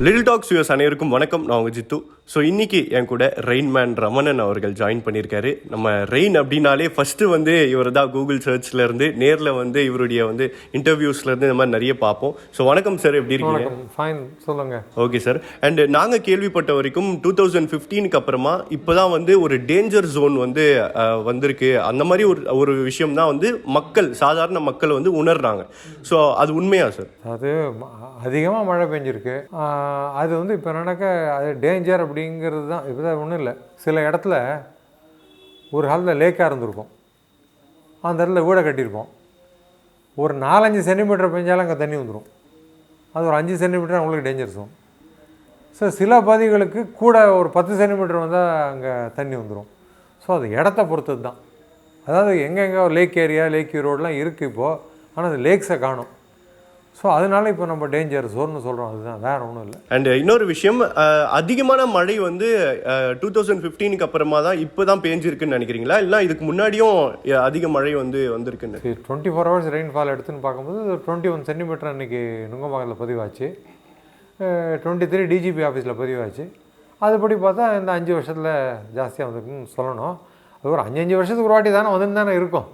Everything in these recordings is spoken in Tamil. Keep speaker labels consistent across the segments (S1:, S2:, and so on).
S1: லிட்டில் டாக்ஸ் யூஎஸ் அனைவருக்கும் வணக்கம். நான் உங்கள் ஜித்து. ஸோ இன்றைக்கி என் கூட ரெயின்மேன் ரமணன் அவர்கள் ஜாயின் பண்ணியிருக்காரு. நம்ம ரெயின் அப்படின்னாலே ஃபஸ்ட்டு வந்து இவர் தான் கூகுள் சர்ச்லேருந்து நேரில் வந்து இவருடைய வந்து இன்டர்வியூஸ்லேருந்து இந்த மாதிரி நிறைய பார்ப்போம். ஸோ வணக்கம் சார், எப்படி இருக்கீங்க?
S2: ஃபைன், சொல்லுங்கள்.
S1: Okay sir. அண்ட் நாங்கள் கேள்விப்பட்ட வரைக்கும் 2015 அப்புறமா இப்போ தான் வந்து ஒரு டேஞ்சர் ஜோன் வந்து வந்திருக்கு. அந்த மாதிரி ஒரு விஷயம் தான் வந்து சாதாரண மக்கள் வந்து உணர்றாங்க. ஸோ அது உண்மையா சார்?
S2: அது அதிகமாக மழை பெஞ்சிருக்கு. அது வந்து இப்போ நடக்க அது டேஞ்சர் அப்படிங்கிறது தான். இப்போ தான் ஒன்றும் இல்லை, சில இடத்துல ஒரு காலத்தில் லேக்காக இருந்திருக்கும், அந்த இடத்துல வீடை கட்டியிருப்போம். ஒரு 4-5 சென்டிமீட்டர் பெஞ்சாலும் அங்கே தண்ணி வந்துடும். அது ஒரு 5 சென்டிமீட்டர் அவங்களுக்கு டேஞ்சர் ஜோன். ஸோ சில பகுதிகளுக்கு கூட ஒரு 10 சென்டிமீட்டர் வந்தால் அங்கே தண்ணி வந்துடும். ஸோ அது இடத்த பொறுத்தது தான். அதாவது எங்கெங்கே லேக் ஏரியா, லேக் ரோடெலாம் இருக்குது இப்போது, ஆனால் அது லேக்ஸை காணும். ஸோ அதனால இப்போ நம்ம டேஞ்சர் ஜோன்னு சொல்கிறோம், அதுதான், வேறு ஒன்றும் இல்லை.
S1: அண்ட் இன்னொரு விஷயம், அதிகமான மழை வந்து 2015 அப்புறமா தான் இப்போ தான் பேஞ்சிருக்குன்னு நினைக்கிறீங்களா, இல்லை இதுக்கு முன்னாடியும் அதிக மழை வந்து வந்திருக்குன்னு?
S2: 24 hours ரெயின்ஃபால் எடுத்துன்னு பார்க்கும்போது 21 சென்டிமீட்டர் அன்றைக்கி நுங்கம்பாக்கத்தில் பதிவாச்சு, 23 டிஜிபி ஆஃபீஸில் பதிவாச்சு. அதுபடி பார்த்தா இந்த 5 வருஷத்தில் ஜாஸ்தியாக வந்திருக்குன்னு சொல்லணும். அது ஒரு 5 வருஷத்துக்கு ஒரு வாட்டி தானே வந்து தானே இருக்கும்.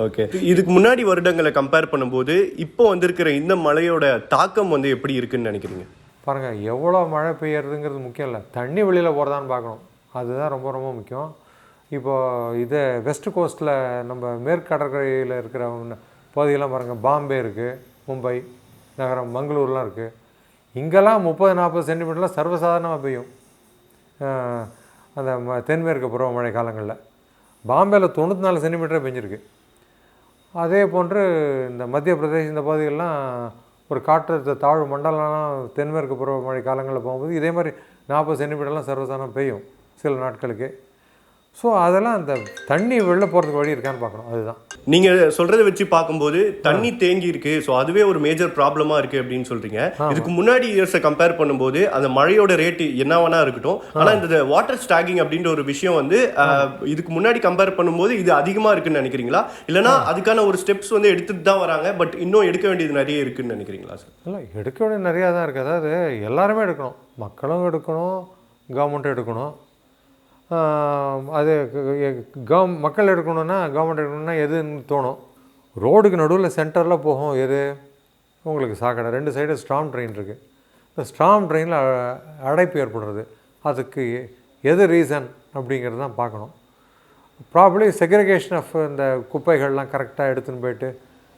S1: ஓகே, இதுக்கு முன்னாடி வருடங்களை கம்பேர் பண்ணும்போது இப்போ வந்திருக்கிற இந்த மழையோட தாக்கம் வந்து எப்படி இருக்குன்னு நினைக்கிறீங்க?
S2: பாருங்கள், எவ்வளோ மழை பெய்யறதுங்கிறது முக்கியம் இல்லை, தண்ணி வெளியில் போகிறதான்னு பார்க்கணும். அதுதான் ரொம்ப ரொம்ப முக்கியம். இப்போது இது வெஸ்ட் கோஸ்ட்டில் நம்ம மேற்கு கடற்கரையில் இருக்கிற பகுதியெல்லாம் பாருங்கள், பாம்பே இருக்குது, மும்பை நகரம், மங்களூர்லாம் இருக்குது. இங்கெல்லாம் 30-40 சென்டிமீட்டர்லாம் சர்வசாதாரணமாக பெய்யும் அந்த தென்மேற்கு பருவமழை காலங்களில். பாம்பேயில் 94 சென்டிமீட்டர் பெஞ்சிருக்கு. அதே போன்று இந்த மத்திய பிரதேஷ் இந்த பகுதிகளெலாம் ஒரு காற்று தாழ்வு மண்டலம்லாம் தென்மேற்கு பருவமழை காலங்களில் போகும்போது இதே மாதிரி 40 சென்டிமீட்டர்லாம் சர்வசாதாரணம் பெய்யும் சில நாட்களுக்கு. ஸோ அதெல்லாம் அந்த தண்ணி வெளில போகிறதுக்கு வழி இருக்கான்னு பார்க்கணும். அதுதான்
S1: நீங்கள் சொல்கிறத வச்சு பார்க்கும்போது தண்ணி தேங்கி இருக்கு. ஸோ அதுவே ஒரு மேஜர் ப்ராப்ளமாக இருக்குது அப்படின்னு சொல்கிறீங்க. இதுக்கு முன்னாடி இயர்ஸை கம்பேர் பண்ணும்போது அந்த மழையோட ரேட்டு என்னவனா இருக்கட்டும், ஆனால் இந்த வாட்டர் ஸ்டாகிங் அப்படின்ற ஒரு விஷயம் வந்து இதுக்கு முன்னாடி கம்பேர் பண்ணும்போது இது அதிகமாக இருக்குன்னு நினைக்கிறீங்களா, இல்லைனா அதுக்கான ஒரு ஸ்டெப்ஸ் வந்து எடுத்துகிட்டு தான் வராங்க, பட் இன்னும் எடுக்க வேண்டியது நிறைய இருக்குன்னு நினைக்கிறீங்களா சார்?
S2: இல்லை, எடுக்க வேண்டியது நிறையா தான் இருக்குது. அதாவது எல்லாருமே எடுக்கணும், மக்களும் எடுக்கணும், கவர்மெண்ட்டும் எடுக்கணும். அது மக்கள் எடுக்கணுன்னா, கவர்மெண்ட் எடுக்கணுன்னா எதுன்னு தோணும். ரோடுக்கு நடுவில் சென்டரில் போகும் எது உங்களுக்கு சாக்கடை. 2 சைடு ஸ்ட்ராங் ட்ரெயின் இருக்குது. இந்த ஸ்ட்ராங் ட்ரெயினில் அடைப்பு ஏற்படுறது, அதுக்கு எது ரீசன் அப்படிங்கிறது தான் பார்க்கணும். ப்ராப்பர்லி செக்ரிகேஷன் ஆஃப் இந்த குப்பைகள்லாம் கரெக்டாக எடுத்துன்னு போயிட்டு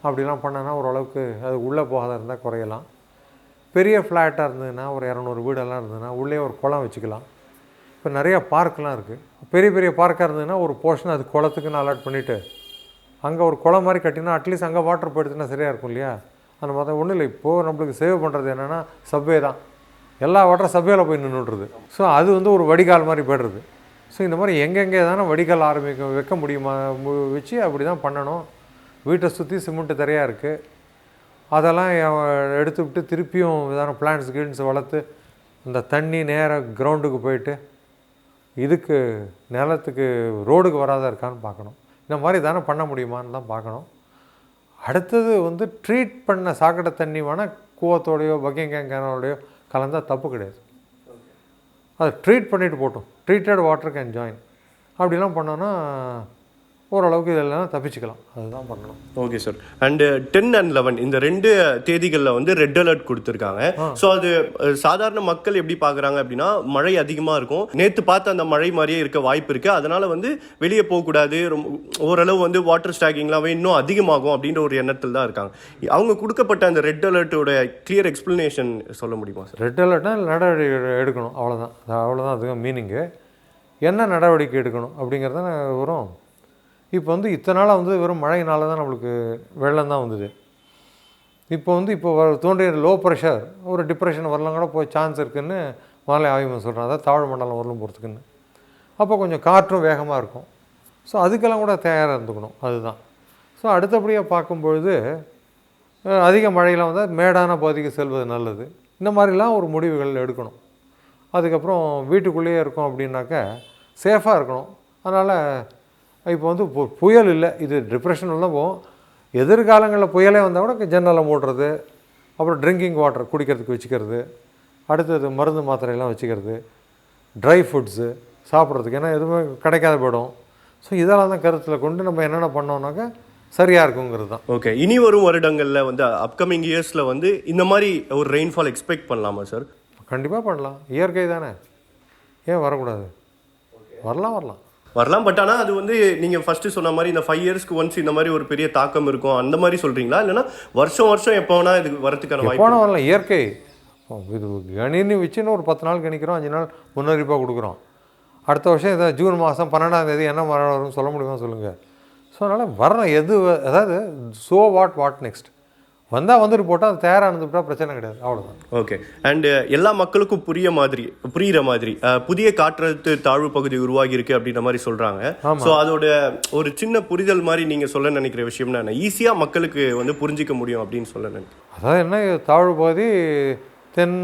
S2: அப்படிலாம் பண்ணனா ஓரளவுக்கு அது உள்ளே போகாத இருந்தால் குறையலாம். பெரிய ஃப்ளாட்டாக இருந்ததுன்னா, ஒரு 200 வீடெல்லாம் இருந்ததுன்னா உள்ளே ஒரு குளம் வச்சுக்கலாம். இப்போ நிறையா பார்க்கெலாம் இருக்குது. பெரிய பெரிய பார்க்காக இருந்ததுன்னா ஒரு போர்ஷன் அது குளத்துக்குன்னு அலாட் பண்ணிவிட்டு அங்கே ஒரு குளம் மாதிரி கட்டினா அட்லீஸ்ட் அங்கே வாட்டர் போயிடுச்சுன்னா சரியாக இருக்கும் இல்லையா? அந்த மாதிரி ஒன்றும் இல்லை. இப்போது நம்மளுக்கு சேவ் பண்ணுறது என்னென்னா சப்வே தான். எல்லா வாட்டரும் சப்வேல போய் நின்றுடுறது. ஸோ அது வந்து ஒரு வடிகால் மாதிரி போய்டுறது. ஸோ இந்த மாதிரி எங்கெங்கே தானே வடிகால் வைக்க முடியுமா வச்சு அப்படி தான் பண்ணணும். வீட்டை சுற்றி சிமெண்ட்டு தரையாக இருக்குது, அதெல்லாம் எடுத்துவிட்டு திருப்பியும் விதான பிளான்ட்ஸ் கீன்ஸ் வளர்த்து அந்த தண்ணி நேராக கிரவுண்டுக்கு போயிட்டு இதுக்கு நிலத்துக்கு ரோடுக்கு வராத இருக்கான்னு பார்க்கணும். இந்த மாதிரி தானே பண்ண முடியுமான்னு தான் பார்க்கணும். அடுத்தது வந்து ட்ரீட் பண்ண சாக்கடை தண்ணி வேணால் கூவத்தோடையோ பக்கிங்கானோடையோ கலந்தால் தப்பு கிடையாது. அதை ட்ரீட் பண்ணிவிட்டு போட்டோம், ட்ரீட்டட் வாட்டர் கேன் ஜாயின் அப்படிலாம் பண்ணோன்னா ஓரளவுக்கு இதெல்லாம் தப்பிச்சுக்கலாம். அதுதான் பண்ணணும்.
S1: Okay sir. அண்டு 10 and 11 இந்த 2 தேதிகளில் வந்து ரெட் அலர்ட் கொடுத்துருக்காங்க. ஸோ அது சாதாரண மக்கள் எப்படி பார்க்குறாங்க அப்படின்னா, மழை அதிகமாக இருக்கும், நேற்று பார்த்த அந்த மழை மாதிரியே இருக்க வாய்ப்பு இருக்குது, அதனால் வந்து வெளியே போகக்கூடாது, ஓரளவு வந்து வாட்டர் ஸ்டாகிங்லாம் இன்னும் அதிகமாகும் அப்படின்ற ஒரு எண்ணத்தில் தான் இருக்காங்க. அவங்க கொடுக்கப்பட்ட அந்த ரெட் அலர்ட்டோட கிளியர் எக்ஸ்பிளனேஷன் சொல்ல முடியுமா சார்?
S2: ரெட் அலர்ட்னா நடவடிக்கை எடுக்கணும், அவ்வளோதான் அதுதான் மீனிங்கு. என்ன நடவடிக்கை எடுக்கணும் அப்படிங்கிறத வரும். இப்போ வந்து இத்தனை நாளாக வந்து வெறும் மழையினால தான் நம்மளுக்கு வெள்ளம் தான் வந்தது. இப்போ தோன்றிய லோ ப்ரெஷர் ஒரு டிப்ரெஷன் வரலாம் கூட போய் சான்ஸ் இருக்குதுன்னு வானிலை ஆய்வு சொல்கிறாங்க. அதாவது தாழ்வு மண்டலம் வரலும் போகிறதுக்குன்னு. அப்போ கொஞ்சம் காற்றும் வேகமாக இருக்கும். ஸோ அதுக்கெல்லாம் கூட தயாராக இருந்துக்கணும். அதுதான். ஸோ அடுத்தபடியாக பார்க்கும்பொழுது அதிக மழையெல்லாம் வந்தால் மேடான பகுதிக்கு செல்வது நல்லது. இந்த மாதிரிலாம் ஒரு முடிவுகள் எடுக்கணும். அதுக்கப்புறம் வீட்டுக்குள்ளேயே இருக்கோம் அப்படின்னாக்கா சேஃபாக இருக்கணும். அதனால் இப்போ வந்து புயல் இல்லை, இது டிப்ரெஷனில் தான் போகும். எதிர்காலங்களில் புயலே வந்தால் கூட ஜன்னலை மூடுறது, அப்புறம் ட்ரிங்கிங் வாட்டர் குடிக்கிறதுக்கு வச்சுக்கிறது, அடுத்தது மருந்து மாத்திரையெல்லாம் வச்சுக்கிறது, ட்ரை ஃபுட்ஸு சாப்பிட்றதுக்கு, ஏன்னா எதுவுமே கிடைக்காத போயிடும். ஸோ இதெல்லாம் தான் கருத்தில் கொண்டு நம்ம என்னென்ன பண்ணோம்னாக்கா சரியாக இருக்குங்கிறது தான்.
S1: ஓகே, இனி வரும் வருடங்களில் வந்து அப்கமிங் இயர்ஸில் வந்து இந்த மாதிரி ஒரு ரெயின்ஃபால் எக்ஸ்பெக்ட் பண்ணலாமா சார்?
S2: கண்டிப்பாக பண்ணலாம், இயற்கை தானே, ஏன் வரக்கூடாது? வரலாம்.
S1: பட் ஆனால் அது வந்து நீங்கள் ஃபஸ்ட்டு சொன்ன மாதிரி இந்த 5 இயர்ஸ்க்கு ஒன்ஸ் இந்த மாதிரி ஒரு பெரிய தாக்கம் இருக்கும் அந்த மாதிரி சொல்கிறீங்களா, இல்லைன்னா வருஷம் எப்போ வேணால் இது வரத்துக்கான வாய்ப்பு?
S2: போனால் வரலாம், இயற்கை. இது கணினி வச்சுன்னு ஒரு 10 நாள் கணிக்கிறோம், 5 நாள் முன்னறிவிப்பாக கொடுக்குறோம். அடுத்த வருஷம் இதை ஜூன் மாதம் 12ஆம் தேதி என்ன மழை வரும்னு சொல்ல முடியுமா சொல்லுங்கள்? ஸோ அதனால் வரணும், அதாவது ஸோ வாட் நெக்ஸ்ட் வந்தால் வந்துட்டு போட்டால் அது தயாராக இருந்துவிட்டால் பிரச்சனை கிடையாது, அவ்வளோதான்.
S1: ஓகே, அண்டு எல்லா மக்களுக்கும் புரிகிற மாதிரி புதிய காற்றழுத்த தாழ்வு பகுதி உருவாகி இருக்கு அப்படின்ற மாதிரி சொல்கிறாங்க. ஸோ அதோட ஒரு சின்ன புரிதல் மாதிரி நீங்கள் சொல்ல நினைக்கிற விஷயம்னா என்ன, ஈஸியாக மக்களுக்கு வந்து புரிஞ்சிக்க முடியும் அப்படின்னு சொல்ல நினைக்கிறேன்?
S2: அதாவது என்ன, தாழ்வு பகுதி தென்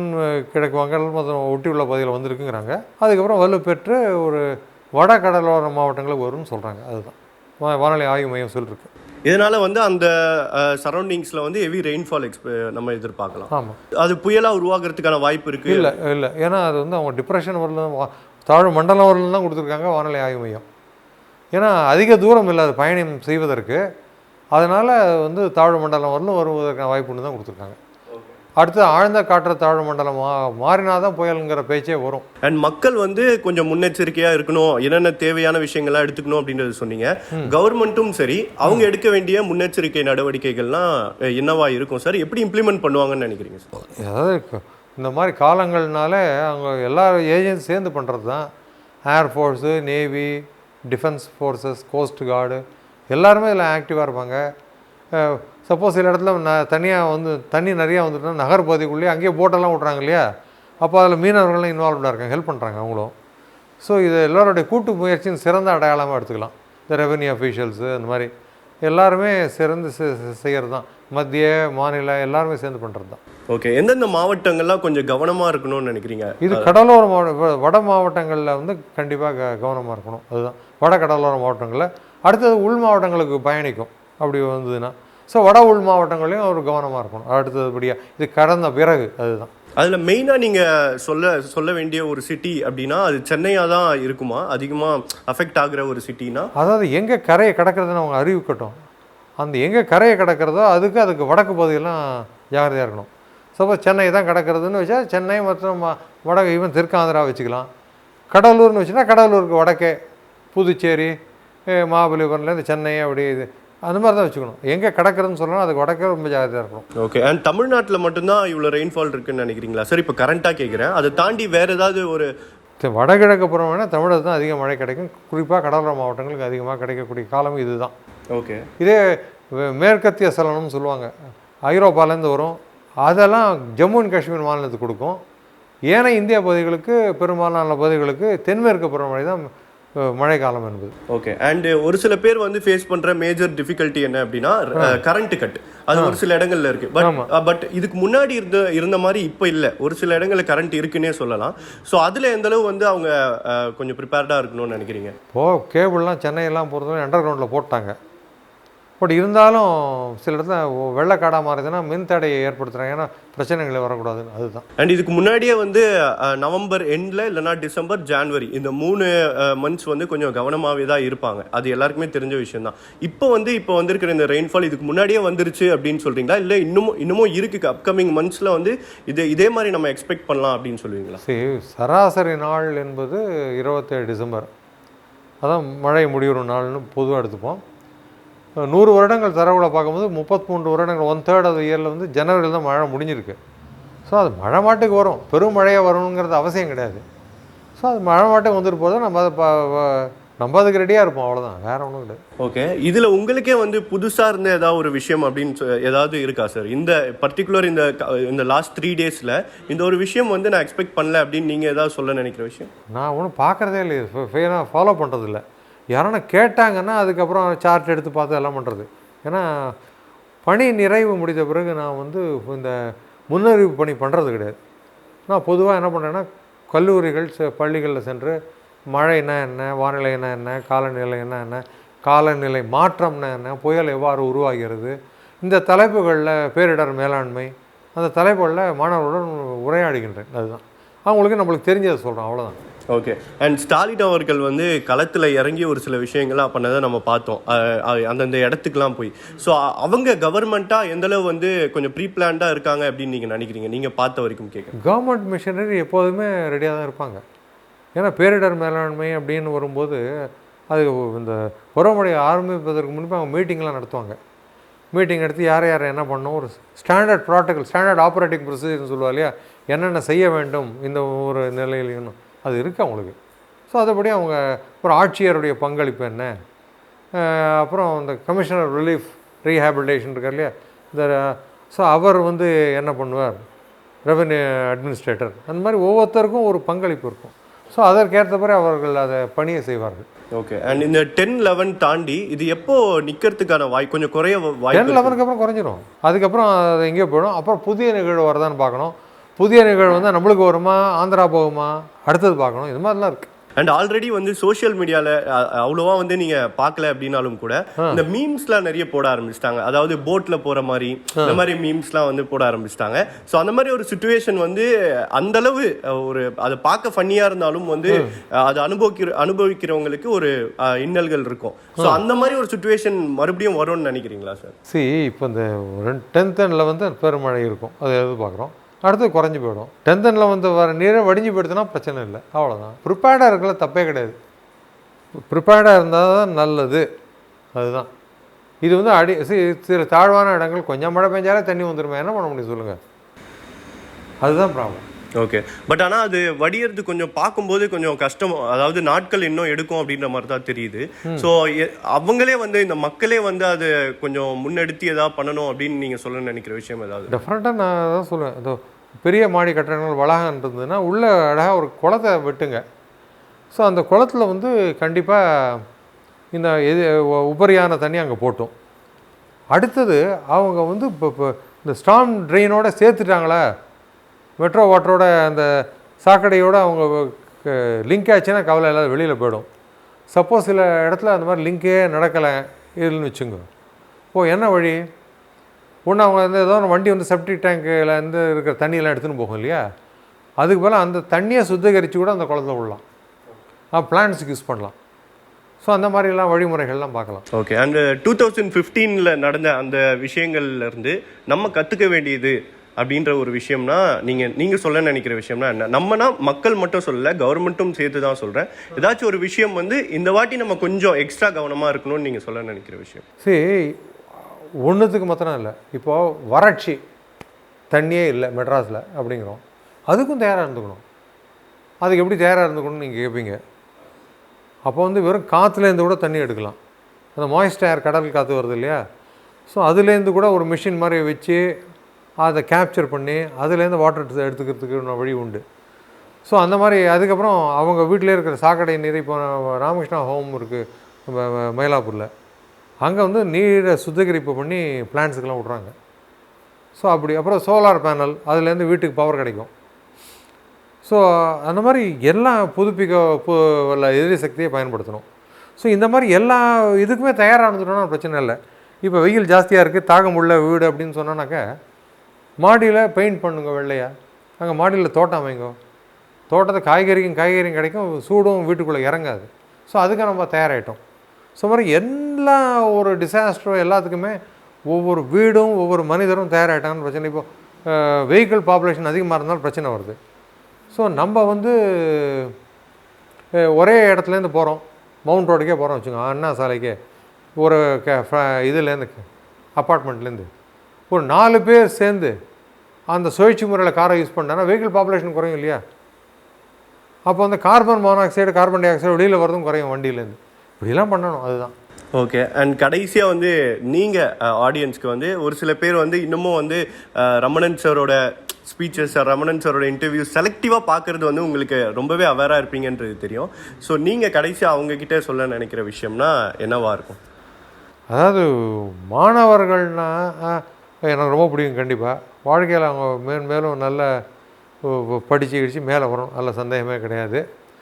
S2: கிழக்கு வங்காள மற்றும் ஒட்டி உள்ள பகுதியில் வந்திருக்குங்கிறாங்க. அதுக்கப்புறம் வலுப்பெற்று ஒரு வட கடலோர மாவட்டங்களுக்கு வரும்னு சொல்கிறாங்க. அதுதான் வானிலை ஆய்வு மையம் சொல்லிருக்கு.
S1: இதனால் வந்து அந்த சரௌண்டிங்ஸில் வந்து ஹெவி ரெயின்ஃபால் நம்ம எதிர்பார்க்கலாம்.
S2: ஆமாம்,
S1: அது புயலாக உருவாகிறதுக்கான வாய்ப்பு இருக்குது.
S2: இல்லை, ஏன்னா அது வந்து அவங்க டிப்ரெஷன் வரல, தாழ்வு மண்டலம் வரலாம் தான் கொடுத்துருக்காங்க வானிலை ஆய்வு மையம். ஏன்னா அதிக தூரம் இல்லை அது பயணம் செய்வதற்கு, அதனால் வந்து தாழ்வு மண்டலம் வரலும் வருவதற்கான வாய்ப்புன்னு தான் கொடுத்துருக்காங்க. அடுத்து ஆழ்ந்த காற்று தாழ்வு மண்டலம் மாறினாதான் புயலுங்கிற பேச்சே வரும்.
S1: அண்ட் மக்கள் வந்து கொஞ்சம் முன்னெச்சரிக்கையாக இருக்கணும், என்னென்ன தேவையான விஷயங்கள்லாம் எடுத்துக்கணும் அப்படின்றது சொன்னீங்க. கவர்மெண்ட்டும் சரி, அவங்க எடுக்க வேண்டிய முன்னெச்சரிக்கை நடவடிக்கைகள்லாம் என்னவா இருக்கும் சார்? எப்படி இம்ப்ளிமெண்ட் பண்ணுவாங்கன்னு நினைக்கிறீங்க சார்?
S2: அதாவது இந்த மாதிரி காலங்கள்னால அவங்க எல்லா ஏஜென்சி சேர்ந்து பண்ணுறது தான். Air force, navy, defence forces, cost card எல்லாருமே இதில் ஆக்டிவாக இருப்பாங்க. சப்போஸ் சில இடத்துல தனியாக வந்து தண்ணி நிறையா வந்துட்டுனா நகர்பகுதிக்குள்ளேயே அங்கேயே போட்டெல்லாம் விட்றாங்க இல்லையா, அப்போ அதில் மீனவர்கள்லாம் இன்வால்வ்டாக இருக்காங்க, ஹெல்ப் பண்ணுறாங்க அவங்களும். ஸோ இது எல்லோருடைய கூட்டு முயற்சியின் சிறந்த அடையாளமாக எடுத்துக்கலாம். இந்த ரெவென்யூ அஃபீஷியல்ஸு அந்த மாதிரி எல்லாருமே சிறந்து செய்கிறது தான். மத்திய மாநில எல்லாருமே சேர்ந்து பண்ணுறது தான்.
S1: ஓகே, எந்தெந்த மாவட்டங்கள்லாம் கொஞ்சம் கவனமாக இருக்கணும்னு நினைக்கிறீங்க?
S2: இது கடலோர வட மாவட்டங்களில் வந்து கண்டிப்பாக கவனமாக இருக்கணும். அதுதான் வட கடலோர மாவட்டங்களில். அடுத்தது உள் மாவட்டங்களுக்கு பயணிக்கும் அப்படி வந்ததுன்னா. ஸோ வட உள் மாவட்டங்களையும் ஒரு கவனமாக இருக்கணும். அடுத்ததுபடியாக இது கடந்த பிறகு அதுதான்.
S1: அதில் மெயினாக நீங்கள் சொல்ல வேண்டிய ஒரு சிட்டி அப்படின்னா அது சென்னையாக தான் இருக்குமா? அதிகமாக அஃபெக்ட் ஆகிற ஒரு சிட்டினா, அதாவது
S2: எங்கே கரையை கடக்கிறதுன்னு அவங்க அறிவிக்கட்டும். அந்த எங்கே கரையை கடக்கிறதோ அதுக்கு வடக்கு பகுதியெல்லாம் ஜாகிரதையாக இருக்கணும். சப்போஸ் சென்னை தான் கடக்கிறதுன்னு வச்சா சென்னை மற்றும் வடக்கு ஈவன் தெற்காந்திரா வச்சுக்கலாம். கடலூர்னு வச்சுன்னா கடலூருக்கு வடக்கே புதுச்சேரி, மகாபலிபுரம்லேருந்து சென்னை அப்படி இது அந்த மாதிரி தான் வச்சுக்கணும். எங்கே கிடக்கிறதுன்னு சொல்லணும், அதுக்கு வடக்கே ரொம்ப ஜாகிரதையாக இருக்கணும்.
S1: ஓகே, அண்ட் தமிழ்நாட்டில் மட்டும்தான் இவ்வளோ ரெயின்ஃபால் இருக்குன்னு நினைக்கிறீங்களா சார்? இப்போ கரண்ட்டாக கேட்குறேன், அதை தாண்டி வேறு ஏதாவது ஒரு
S2: வடகிழக்கு புறம் வேணால் தமிழகத்தில் தான் அதிக மழை கிடைக்கும். குறிப்பாக கடலோர மாவட்டங்களுக்கு அதிகமாக கிடைக்கக்கூடிய காலம் இதுதான்.
S1: ஓகே,
S2: இதே மேற்கத்திய சலனம்னு சொல்லுவாங்க, ஐரோப்பாலேருந்து வரும், அதெல்லாம் ஜம்மு அண்ட் காஷ்மீர் மாநிலத்துக்கு கொடுக்கும். ஏன்னா இந்திய பகுதிகளுக்கு பெரும்பாலான பகுதிகளுக்கு தென்மேற்கு பருவமழை தான் மழை காலம் என்பது.
S1: ஓகே, அண்ட் ஒரு சில பேர் வந்து ஃபேஸ் பண்ணுற மேஜர் டிஃபிகல்ட்டி என்ன அப்படின்னா கரண்ட் கட். அது ஒரு சில இடங்கள்ல இருக்கு. பட் இதுக்கு முன்னாடி இருந்த மாதிரி இப்போ இல்லை. ஒரு சில இடங்களில் கரண்ட் இருக்குன்னே சொல்லலாம். ஸோ அதில் எந்த அளவு வந்து அவங்க கொஞ்சம் ப்ரிப்பேர்டாக இருக்கணும்னு நினைக்கிறீங்க?
S2: கேபிள்லாம் சென்னையெல்லாம் பொறுத்தவரை அண்டர் கிரவுண்டில் போட்டாங்க. பட் இருந்தாலும் சில இடத்துல வெள்ளக்காடாக மாறுதுன்னா மின் தடையை ஏற்படுத்துகிறாங்க, ஏன்னா பிரச்சனைகளை வரக்கூடாதுன்னு. அதுதான்.
S1: அண்ட் இதுக்கு முன்னாடியே வந்து நவம்பர் எண்டில் இல்லைனா டிசம்பர், ஜான்வரி இந்த 3 மந்த்ஸ் வந்து கொஞ்சம் கவனமாகவே தான் இருப்பாங்க. அது எல்லாருக்குமே தெரிஞ்ச விஷயம் தான். இப்போ வந்திருக்கிற இந்த ரெயின்ஃபால் இதுக்கு முன்னாடியே வந்துருச்சு அப்படின்னு சொல்கிறீங்களா, இல்லை இன்னமும் இருக்குது அப்கமிங் மந்த்ஸில் வந்து இதே மாதிரி நம்ம எக்ஸ்பெக்ட் பண்ணலாம் அப்படின்னு சொல்லுவீங்களா?
S2: சராசரி நாள் என்பது 27 டிசம்பர், அதான் மழை முடிவுற நாள்னு பொதுவாக எடுத்துப்போம். 100 வருடங்கள் தரவுகளை பார்க்கும்போது 33 வருடங்கள் 1/3 ஆஃப் இயரில் வந்து ஜனவரியில் தான் மழை முடிஞ்சிருக்கு. ஸோ அது மழை மாட்டுக்கு வரும், பெரும் மழையாக வரணுங்கிறது அவசியம் கிடையாது. ஸோ அது மழை மாட்டுக்கு வந்துட்டு போதும், நம்ம அதுக்கு ரெடியாக இருப்போம், அவ்வளோதான், வேறு ஒன்றும் கிடையாது.
S1: ஓகே, இதில் உங்களுக்கே வந்து புதுசாக இருந்த ஏதாவது ஒரு விஷயம் அப்படின்னு ஏதாவது இருக்கா சார்? இந்த பர்டிகுலர் இந்த லாஸ்ட் 3 டேஸில் இந்த ஒரு விஷயம் வந்து நான் எக்ஸ்பெக்ட் பண்ணல அப்படின்னு நீங்கள் ஏதாவது சொல்ல நினைக்கிற விஷயம்?
S2: நான் ஒன்றும் பார்க்குறதே இல்லை, ஃபாலோ பண்ணுறதில்ல. யாரான கேட்டாங்கன்னா அதுக்கப்புறம் சார்ட் எடுத்து பார்த்து எல்லாம் பண்ணுறது. ஏன்னா பணி நிறைவு முடித்த பிறகு நான் வந்து இந்த முன்னறிவிப்பு பணி பண்ணுறது கிடையாது. நான் பொதுவாக என்ன பண்ணுறேன்னா கல்லூரிகள் பள்ளிகளில் சென்று மழைனா என்ன, வானிலைனா என்ன, காலநிலைனா என்ன, காலநிலை மாற்றம்னா என்ன, புயல் எவ்வாறு உருவாகிறது, இந்த தலைப்புகளில் பேரிடர் மேலாண்மை, அந்த தலைப்புகளில் மாணவர்களுடன் உரையாடுகின்றேன். அதுதான் அவங்களுக்கு நம்மளுக்கு தெரிஞ்சதை சொல்கிறோம், அவ்வளோதான்.
S1: ஓகே. அண்ட் ஸ்டாலின் அவர்கள் வந்து களத்தில் இறங்கி ஒரு சில விஷயங்கள்லாம் பண்ணதை நம்ம பார்த்தோம், அந்தந்த இடத்துக்குலாம் போய். ஸோ அவங்க கவர்மெண்ட்டாக எந்தளவு வந்து கொஞ்சம் ப்ரீ பிளான்டாக இருக்காங்க அப்படின்னு நீங்கள் நினைக்கிறீங்க, நீங்கள் பார்த்த வரைக்கும் கேட்க?
S2: கவர்மெண்ட் மிஷனரி எப்போதுமே ரெடியாக தான் இருப்பாங்க. ஏன்னா பேரிடர் மேலாண்மை அப்படின்னு வரும்போது அது இந்த பருவமழை ஆரம்பிப்பதற்கு முன்பு அவங்க மீட்டிங்லாம் நடத்துவாங்க. மீட்டிங் எடுத்து யார் யார் என்ன பண்ணணும், ஒரு ஸ்டாண்டர்ட் ப்ராட்டோகால், ஸ்டாண்டர்ட் ஆப்ரேட்டிங் ப்ரொசீஜர்னு சொல்லுவா இல்லையா, என்னென்ன செய்ய வேண்டும் இந்த ஒரு நிலையிலும் அது இருக்குது அவங்களுக்கு. ஸோ அதுபடி அவங்க ஒரு ஆட்சியருடைய பங்களிப்பு என்ன, அப்புறம் இந்த கமிஷனர் ரிலீஃப் ரீஹேபிலிட்டேஷன் இருக்கார் இல்லையா, இந்த ஸோ அவர் வந்து என்ன பண்ணுவார், ரெவென்யூ அட்மினிஸ்ட்ரேட்டர், அந்த மாதிரி ஒவ்வொருத்தருக்கும் ஒரு பங்களிப்பு இருக்கும். ஸோ அதற்கேற்றபடி அவர்கள் அதை பணியை செய்வார்கள்.
S1: ஓகே. அண்ட் இந்த 10-11 தாண்டி இது எப்போ நிற்கிறதுக்கான கொஞ்சம் குறைய
S2: 10-11க்கு அப்புறம் குறைஞ்சிரும். அதுக்கப்புறம் அது எங்கேயோ போயிடும். அப்புறம் புதிய நிகழ்வு வருதான்னு பார்க்கணும். புதிய நிகழ்வு வந்து நம்மளுக்கு வருமா, ஆந்திரா போகுமா, அடுத்தது பார்க்கணும். இது மாதிரிலாம் இருக்குது.
S1: அண்ட் ஆல்ரெடி வந்து சோஷியல் மீடியாவில் அவ்வளோவா வந்து நீங்கள் பார்க்கல அப்படின்னாலும் கூட இந்த மீம்ஸ்லாம் நிறைய போட ஆரம்பிச்சிட்டாங்க. அதாவது போட்டில் போகிற மாதிரி இந்த மாதிரி மீம்ஸ்லாம் வந்து போட ஆரம்பிச்சிட்டாங்க. ஸோ அந்த மாதிரி ஒரு சுச்சுவேஷன் வந்து அந்தளவு ஒரு அதை பார்க்க ஃபன்னியாக இருந்தாலும் வந்து அதை அனுபவிக்கிறவங்களுக்கு ஒரு இன்னல்கள் இருக்கும். ஸோ அந்த மாதிரி ஒரு சுச்சுவேஷன் மறுபடியும் வரும்னு நினைக்கிறீங்களா சார்?
S2: இப்போ இந்த 10th and 11th பெருமழை இருக்கும், அதை எதிர்பார்க்குறோம். அடுத்து குறைஞ்சி போயிடும். 10th and 11th வர நீரை வடிஞ்சு போயிடுதுன்னா பிரச்சனை இல்லை, அவ்வளோதான். ப்ரிப்பேர்டாக இருக்கல தப்பே கிடையாது. ப்ரிப்பேர்டாக இருந்தால் தான் நல்லது, அதுதான். இது வந்து சில தாழ்வான இடங்கள் கொஞ்சம் மழை பெஞ்சாலே தண்ணி வந்துடுமே, என்ன பண்ண முடியும் சொல்லுங்கள், அதுதான் ப்ராப்ளம்.
S1: ஓகே. பட் ஆனால் அது வடிகிறது கொஞ்சம் பார்க்கும்போது கொஞ்சம் கஷ்டம், அதாவது நாட்கள் இன்னும் எடுக்கும் அப்படின்ற மாதிரி தான் தெரியுது. ஸோ அவங்களே வந்து இந்த மக்களே வந்து அது கொஞ்சம் முன்னெடுத்து ஏதாவது பண்ணணும் அப்படின்னு நீங்கள் சொல்ல நினைக்கிற விஷயம் ஏதாவது?
S2: டெஃபினட்டாக நான் தான் சொல்லுவேன். அதோ பெரிய மாடி கட்டடங்கள் வளாகம் இருந்ததுன்னா உள்ளே அழகாக ஒரு குளத்தை வெட்டுங்க. ஸோ அந்த குளத்தில் வந்து கண்டிப்பாக இந்த உபரியான தண்ணி அங்கே போட்டோம். அடுத்தது அவங்க வந்து இப்போ இந்த ஸ்டார்ம் ட்ரெயினோட சேர்த்துட்டாங்களா, மெட்ரோ வாட்டரோட அந்த சாக்கடையோடு அவங்க லிங்க் ஆச்சுன்னா கவலை இல்லாத வெளியில் போயிடும். சப்போஸ் சில இடத்துல அந்த மாதிரி லிங்கே நடக்கலை இதுன்னு வச்சுங்க, என்ன வழி, ஒன்று அவங்க வந்து ஏதோ வண்டி வந்து செப்டிக் டேங்கில் இருந்து இருக்கிற தண்ணியெல்லாம் எடுத்துன்னு போகும் இல்லையா, அதுக்கு போல் அந்த தண்ணியை சுத்திகரித்து கூட அந்த குளத்துல விடலாம், பிளான்ஸுக்கு யூஸ் பண்ணலாம். ஸோ அந்த மாதிரிலாம் வழிமுறைகள்லாம் பார்க்கலாம்.
S1: ஓகே. அண்ட் 2015 நடந்த அந்த விஷயங்கள்லேருந்து நம்ம கற்றுக்க வேண்டியது அப்படின்ற ஒரு விஷயம்னா நீங்கள் சொல்ல நினைக்கிற விஷயம்னா என்ன? நம்மனா மக்கள் மட்டும் சொல்லலை, கவர்மெண்ட்டும் சேர்த்து தான் சொல்கிறேன். ஏதாச்சும் ஒரு விஷயம் வந்து இந்த வாட்டி நம்ம கொஞ்சம் எக்ஸ்ட்ரா கவனமாக இருக்கணும்னு நீங்கள் சொல்ல நினைக்கிற விஷயம்?
S2: ஒன்றுத்துக்கு மாத்திரம் இல்லை, இப்போது வறட்சி, தண்ணியே இல்லை மெட்ராஸில் அப்படிங்கிறோம், அதுக்கும் தயாராக இருந்துக்கணும். அதுக்கு எப்படி தயாராக இருந்துக்கணும்னு நீங்கள் கேட்பீங்க. அப்போ வந்து வெறும் காற்றுலேருந்து கூட தண்ணி எடுக்கலாம். அந்த மாய்ஸ்ட் ஏர், கடல் காற்று வருது இல்லையா, ஸோ அதுலேருந்து கூட ஒரு மிஷின் மாதிரி வச்சு அதை கேப்சர் பண்ணி அதுலேருந்து வாட்டர் எடுத்துக்கிறதுக்கு வழி உண்டு. ஸோ அந்த மாதிரி அதுக்கப்புறம் அவங்க வீட்டிலே இருக்கிற சாக்கடை நீர், இப்போ ராமகிருஷ்ணா ஹோம் இருக்குது மயிலாப்பூரில், அங்கே வந்து நீரை சுத்திகரிப்பு பண்ணி பிளான்ஸுக்கெல்லாம் விட்றாங்க. ஸோ அப்படி அப்புறம் சோலார் பேனல், அதுலேருந்து வீட்டுக்கு பவர் கிடைக்கும். ஸோ அந்த மாதிரி எல்லாம் புதுப்பிக்க எதிரி சக்தியை பயன்படுத்தணும். ஸோ இந்த மாதிரி எல்லா இதுக்குமே தயாராக இருந்துட்டோம்னா பிரச்சனை இல்லை. இப்போ வெயில் ஜாஸ்தியாக இருக்குது, தாகம் உள்ள வீடு அப்படின்னு சொன்னோன்னாக்கா மாடியில் பெயிண்ட் பண்ணுங்க வெள்ளையா, அங்கே மாடியில் தோட்டம் அமைங்க, தோட்டத்தை காய்கறியும் கிடைக்கும், சூடும் வீட்டுக்குள்ளே இறங்காது. ஸோ அதுக்கு நம்ம தயாராகிட்டோம். ஸோ மாதிரி எல்லா ஒரு டிசாஸ்டரும் எல்லாத்துக்குமே ஒவ்வொரு வீடும் ஒவ்வொரு மனிதரும் தயாராகிட்டாங்கன்னு பிரச்சனை. இப்போ வெஹிக்கிள் பாப்புலேஷன் அதிகமாக இருந்தாலும் பிரச்சனை வருது. ஸோ நம்ம வந்து ஒரே இடத்துலேருந்து போகிறோம், மவுண்ட் ரோடுக்கே போகிறோம் வச்சுக்கோங்க, அண்ணா சாலைக்கே, ஒரு இதுலேருந்து அப்பார்ட்மெண்ட்லேருந்து ஒரு 4 பேர் சேர்ந்து அந்த சுழற்சி முறையில் காரை யூஸ் பண்ணாங்கன்னா வெஹிக்கிள் பாப்புலேஷன் குறையும் இல்லையா. அப்போ அந்த carbon monoxide, carbon di oxide வெளியில் வரதும் குறையும் வண்டியிலேருந்து. இப்படிலாம் பண்ணணும், அதுதான்.
S1: ஓகே. அண்ட் கடைசியாக வந்து நீங்கள் ஆடியன்ஸ்க்கு வந்து ஒரு சில பேர் வந்து இன்னமும் வந்து ரமணன் சாரோட ஸ்பீச்சஸ், ரமணன் சாரோட இன்டர்வியூ செலக்டிவாக பார்க்குறது வந்து உங்களுக்கு ரொம்பவே அவேராக இருப்பீங்கன்றது தெரியும். ஸோ நீங்கள் கடைசியாக அவங்கக்கிட்ட சொல்ல நினைக்கிற விஷயம்னா என்னவாக இருக்கும்?
S2: அதாவது மாணவர்கள்னால் எனக்கு ரொம்ப பிடிக்கும். கண்டிப்பாக வாழ்க்கையில் அவங்க மேலும் நல்ல படித்து மேலே வரணும், நல்ல சந்தேகமே கிடையாது.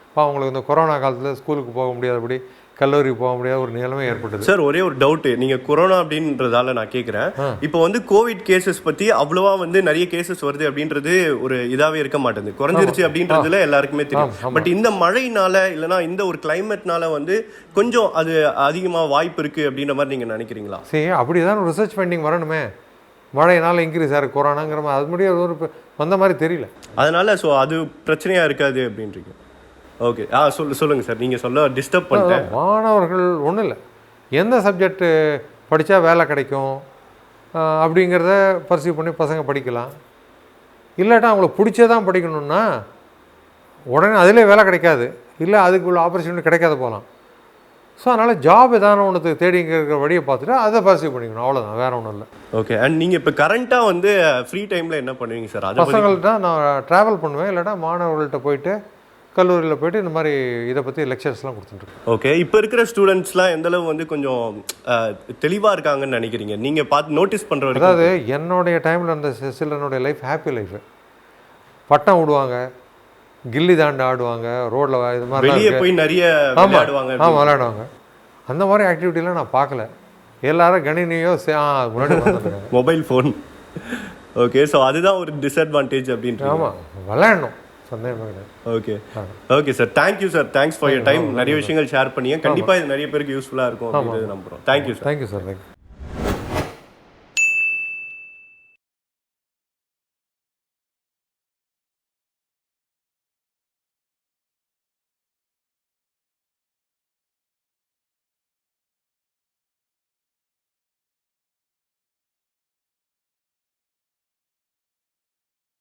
S2: இப்போ அவங்களுக்கு இந்த கொரோனா காலத்தில் ஸ்கூலுக்கு போக முடியாதபடி கல்லூரி போக முடியாத ஒரு நிலைமை ஏற்பட்டது.
S1: சார் ஒரே ஒரு டவுட், நீங்க கொரோனா அப்படின்றதால நான் கேட்குறேன், இப்போ வந்து கோவிட் கேசஸ் பத்தி அவ்வளவா வந்து நிறைய கேசஸ் வருது அப்படின்றது ஒரு இதாவே இருக்க மாட்டேங்குது, குறைஞ்சிருச்சு அப்படின்றதுல எல்லாருக்குமே தெரியும். பட் இந்த மழைனால இல்லைனா இந்த ஒரு கிளைமேட்னால வந்து கொஞ்சம் அது அதிகமாக வாய்ப்பு இருக்கு அப்படின்ற மாதிரி நீங்க நினைக்கிறீங்களா?
S2: சரி, அப்படிதான் ரிசர்ச் ஃபைண்டிங் வரணுமே. மழையினால இன்க்ரீஸ் ஆகிருக்கு கொரோனாங்கிற மாதிரி அது முடிய ஒரு வந்த மாதிரி தெரியல.
S1: அதனால ஸோ அது பிரச்சனையா இருக்காது அப்படின்றீங்க. ஓகே, சொல்லுங்கள் சார், நீங்கள் சொல்ல டிஸ்டர்ப் பண்ணிட்டேன்.
S2: மாணவர்கள் ஒன்றும் இல்லை, எந்த சப்ஜெக்டு படித்தா வேலை கிடைக்கும் அப்படிங்கிறத பர்சீவ் பண்ணி பசங்க படிக்கலாம். இல்லாட்டா அவங்களுக்கு பிடிச்சதான் படிக்கணுன்னா உடனே அதிலே வேலை கிடைக்காது, இல்லை அதுக்குள்ள ஆப்பர்ச்சுனிட்டி கிடைக்காத போகலாம். ஸோ அதனால் ஜாப் எதான ஒன்று தேடிங்கிற வழியை பார்த்துட்டு அதை பர்சீவ் பண்ணிக்கணும், அவ்வளோதான், வேறு ஒன்றும் இல்லை.
S1: ஓகே. அண்ட் நீங்கள் இப்போ கரண்ட்டாக வந்து ஃப்ரீ டைமில் என்ன பண்ணுவீங்க சார்?
S2: பசங்கள்ட்ட நான் ட்ராவல் பண்ணுவேன், இல்லாட்டா மாணவர்கள்ட்ட போயிட்டு கல்லூரியில் போய்ட்டு இந்த மாதிரி இதை பற்றி லெக்சர்ஸ்லாம் கொடுத்துட்டுருக்கோம்.
S1: ஓகே. இப்போ இருக்கிற ஸ்டூடெண்ட்ஸ்லாம் எந்தளவு வந்து கொஞ்சம் தெளிவாக இருக்காங்கன்னு நினைக்கிறீங்க நீங்கள் பார்த்து நோட்டீஸ் பண்ணுற?
S2: அதாவது என்னுடைய டைமில் இருந்த சிலனுடைய லைஃப் ஹாப்பி லைஃபு. பட்டம் விடுவாங்க, கில்லி தாண்டு ஆடுவாங்க, ரோட்டில் இது மாதிரி
S1: வெளியே போய் நிறைய விளையாடுவாங்க.
S2: விளையாடுவாங்க. அந்த மாதிரி ஆக்டிவிட்டிலாம் நான் பார்க்கல. எல்லாரும் கணினியோ முன்னாடி
S1: மொபைல் ஃபோன். ஓகே. ஸோ அதுதான் ஒரு டிஸ்அட்வான்டேஜ் அப்படின்ட்டு.
S2: ஆமாம், விளையாடணும்.
S1: Okay okay sir, thank you sir, thanks for your time. நிறைய விஷயங்கள் ஷேர் பண்ணிங்க, கண்டிப்பாக இது நிறைய பேருக்கு யூஸ்ஃபுல்லாக இருக்கும் அப்படின்னு நம்புகிறோம். Thank you sir.
S2: Thank you sir.